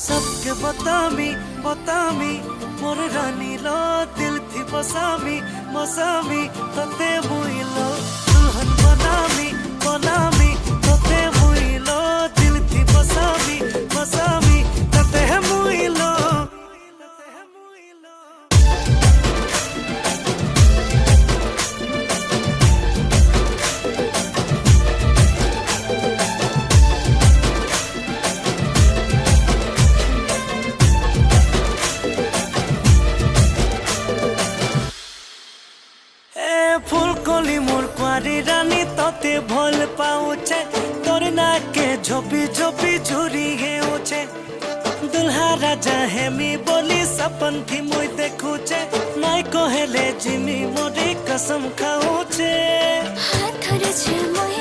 सबके बतामी बतामी मोर रानी लो दिल थी बसामी मसामी तते मुइलो दुल्हन बनामी बनामी तते मुइलो दिल थी बसामी मसामी तते मुइलो। फुलकली मोर कुआरी रानी तोते भल पाउचे तोर नाके झोपी झोपी झुरी हेउचे दुल्हा राजा हेमी बोली सपन थी मुई देखुचे नाई कहेले जिमी मोरी कसम खाउचे हाथ रे छे मोय